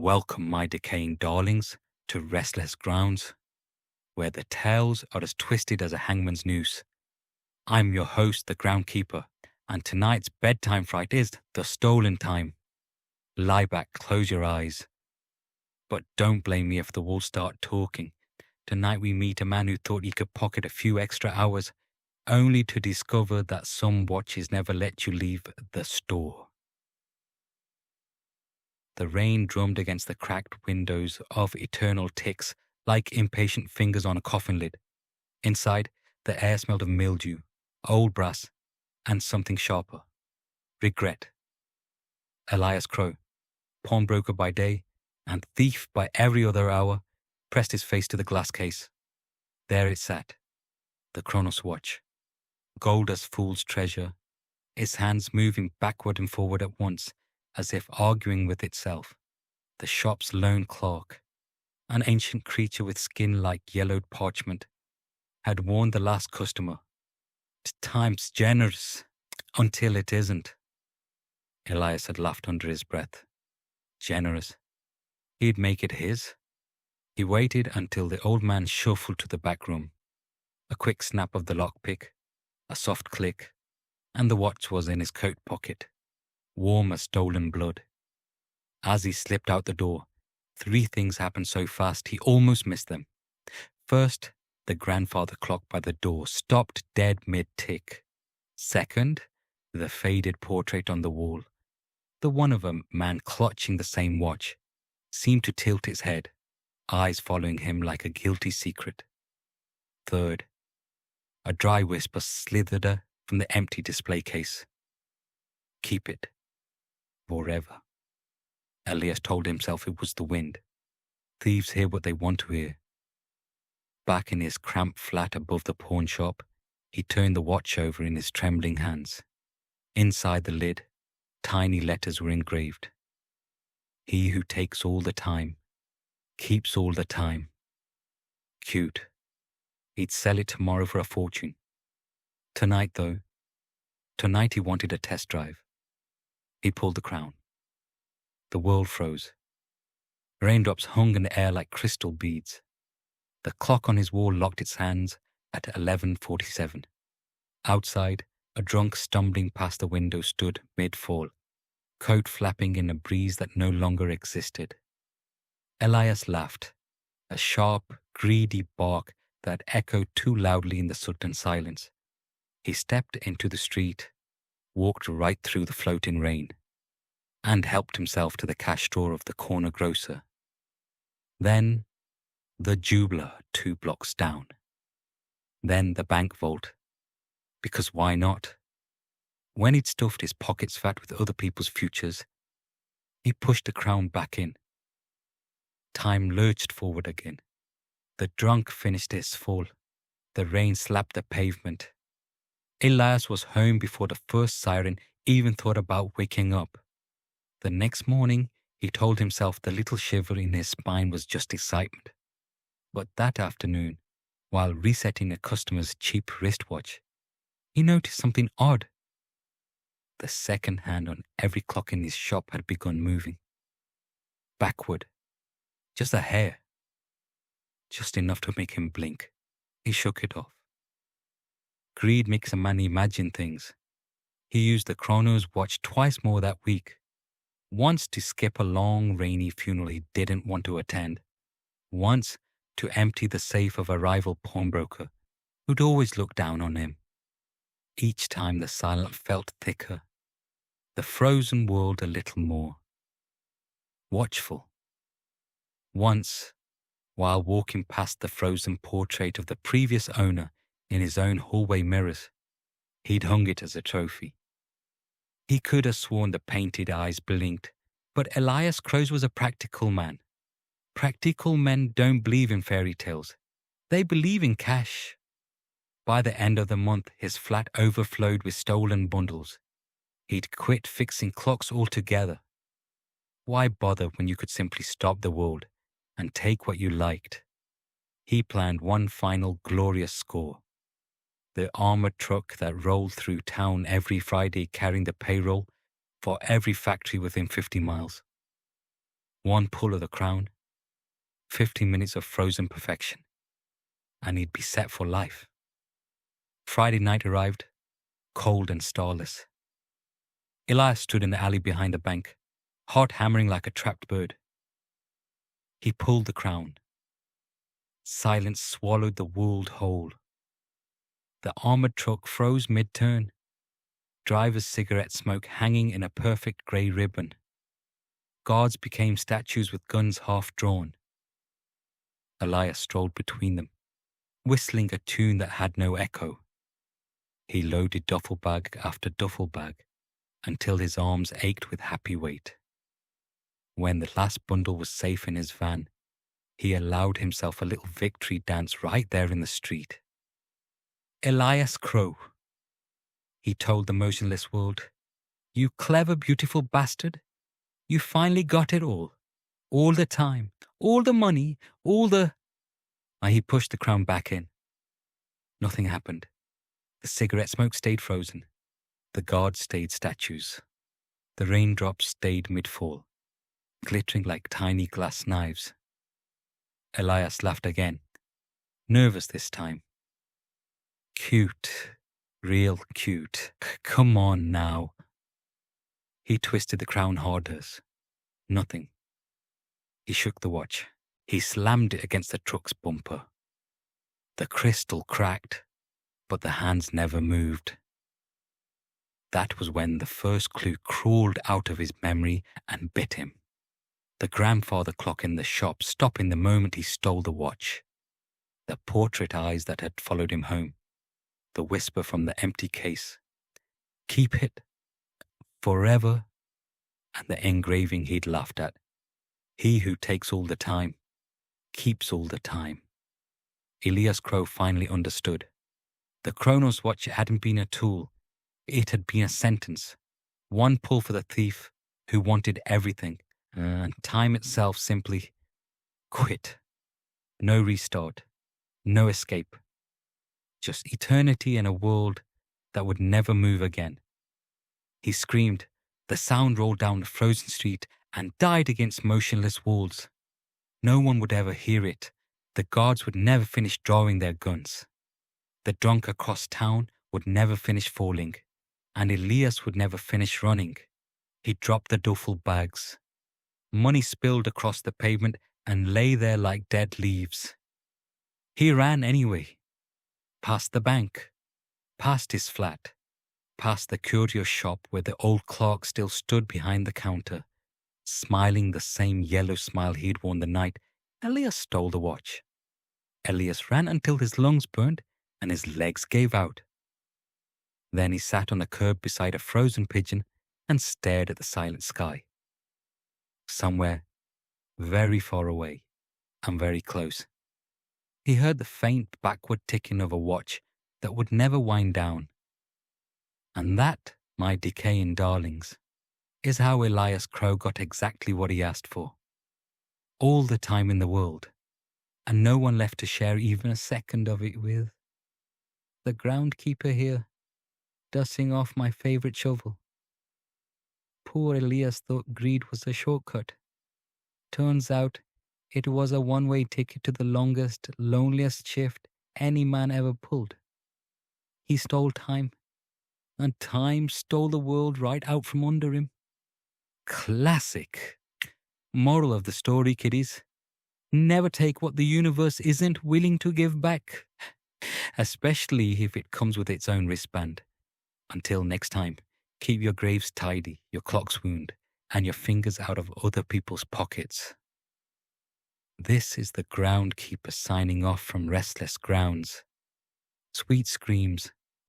Welcome, my decaying darlings, to Restless Grounds, where the tales are as twisted as a hangman's noose. I'm your host, the groundkeeper, and tonight's bedtime fright is the stolen time. Lie back, close your eyes. But don't blame me if the walls start talking. Tonight we meet a man who thought he could pocket a few extra hours, only to discover that some watches never let you leave the store. The rain drummed against the cracked windows of eternal ticks like impatient fingers on a coffin lid. Inside, the air smelled of mildew, old brass, and something sharper. Regret. Elias Crow, pawnbroker by day and thief by every other hour, pressed his face to the glass case. There it sat, the Chronos watch, gold as fool's treasure, its hands moving backward and forward at once, as if arguing with itself. The shop's lone clerk, an ancient creature with skin like yellowed parchment, had warned the last customer, "Time's generous, until it isn't." Elias had laughed under his breath. Generous. He'd make it his. He waited until the old man shuffled to the back room. A quick snap of the lockpick, a soft click, and the watch was in his coat pocket, warm as stolen blood. As he slipped out the door, three things happened so fast he almost missed them. First, the grandfather clock by the door stopped dead mid-tick. Second, the faded portrait on the wall, the one of a man clutching the same watch, seemed to tilt its head, eyes following him like a guilty secret. Third, a dry whisper slithered from the empty display case. "Keep it. Forever." Elias told himself it was the wind. Thieves hear what they want to hear. Back in his cramped flat above the pawn shop, he turned the watch over in his trembling hands. Inside the lid, tiny letters were engraved. "He who takes all the time, keeps all the time." Cute. He'd sell it tomorrow for a fortune. Tonight, though, tonight he wanted a test drive. He pulled the crown. The world froze. Raindrops hung in the air like crystal beads. The clock on his wall locked its hands at 11:47. Outside, a drunk stumbling past the window stood mid-fall, coat flapping in a breeze that no longer existed. Elias laughed, a sharp, greedy bark that echoed too loudly in the sudden silence. He stepped into the street, walked right through the floating rain, and helped himself to the cash drawer of the corner grocer. Then the jeweler 2 blocks down. Then the bank vault. Because why not? When he'd stuffed his pockets fat with other people's futures, he pushed the crown back in. Time lurched forward again. The drunk finished his fall. The rain slapped the pavement. Elias was home before the first siren even thought about waking up. The next morning, he told himself the little shiver in his spine was just excitement. But that afternoon, while resetting a customer's cheap wristwatch, he noticed something odd. The second hand on every clock in his shop had begun moving. Backward. Just a hair. Just enough to make him blink. He shook it off. Greed makes a man imagine things. He used the Chronos watch twice more that week. Once to skip a long, rainy funeral he didn't want to attend. Once to empty the safe of a rival pawnbroker who'd always looked down on him. Each time the silence felt thicker, the frozen world a little more. Watchful. Once, while walking past the frozen portrait of the previous owner in his own hallway mirrors, he'd hung it as a trophy. He could have sworn the painted eyes blinked, but Elias Crow was a practical man. Practical men don't believe in fairy tales. They believe in cash. By the end of the month, his flat overflowed with stolen bundles. He'd quit fixing clocks altogether. Why bother when you could simply stop the world and take what you liked? He planned one final glorious score. The armored truck that rolled through town every Friday carrying the payroll for every factory within 50 miles. One pull of the crown, 15 minutes of frozen perfection, and he'd be set for life. Friday night arrived, cold and starless. Elias stood in the alley behind the bank, heart hammering like a trapped bird. He pulled the crown. Silence swallowed the world whole. The armored truck froze mid-turn, driver's cigarette smoke hanging in a perfect grey ribbon. Guards became statues with guns half drawn. Elias strolled between them, whistling a tune that had no echo. He loaded duffel bag after duffel bag until his arms ached with happy weight. When the last bundle was safe in his van, he allowed himself a little victory dance right there in the street. Elias Crow, he told the motionless world, you clever, beautiful bastard. You finally got it all. All the time, all the money, all the... And he pushed the crown back in. Nothing happened. The cigarette smoke stayed frozen. The guards stayed statues. The raindrops stayed mid-fall, glittering like tiny glass knives. Elias laughed again, nervous this time. Cute, real cute. Come on now. He twisted the crown harder. Nothing. He shook the watch. He slammed it against the truck's bumper. The crystal cracked, but the hands never moved. That was when the first clue crawled out of his memory and bit him. The grandfather clock in the shop stopping the moment he stole the watch. The portrait eyes that had followed him home. The whisper from the empty case. Keep it. Forever. And the engraving he'd laughed at. He who takes all the time, keeps all the time. Elias Crow finally understood. The Chronos watch hadn't been a tool. It had been a sentence. One pull for the thief who wanted everything, and time itself simply quit. No restart. No escape. Just eternity in a world that would never move again. He screamed. The sound rolled down the frozen street and died against motionless walls. No one would ever hear it. The guards would never finish drawing their guns. The drunk across town would never finish falling, and Elias would never finish running. He dropped the duffel bags. Money spilled across the pavement and lay there like dead leaves. He ran anyway. Past the bank, past his flat, past the curio shop where the old clerk still stood behind the counter, smiling the same yellow smile he'd worn the night Elias stole the watch. Elias ran until his lungs burned and his legs gave out. Then he sat on the curb beside a frozen pigeon and stared at the silent sky. Somewhere, very far away and very close, he heard the faint backward ticking of a watch that would never wind down. And that, my decaying darlings, is how Elias Crow got exactly what he asked for. All the time in the world, and no one left to share even a second of it with. The groundkeeper here, dusting off my favourite shovel. Poor Elias thought greed was a shortcut. Turns out it was a one-way ticket to the longest, loneliest shift any man ever pulled. He stole time, and time stole the world right out from under him. Classic. Moral of the story, kiddies. Never take what the universe isn't willing to give back, especially if it comes with its own wristband. Until next time, keep your graves tidy, your clocks wound, and your fingers out of other people's pockets. This is the groundkeeper signing off from Restless Grounds. Sweet screams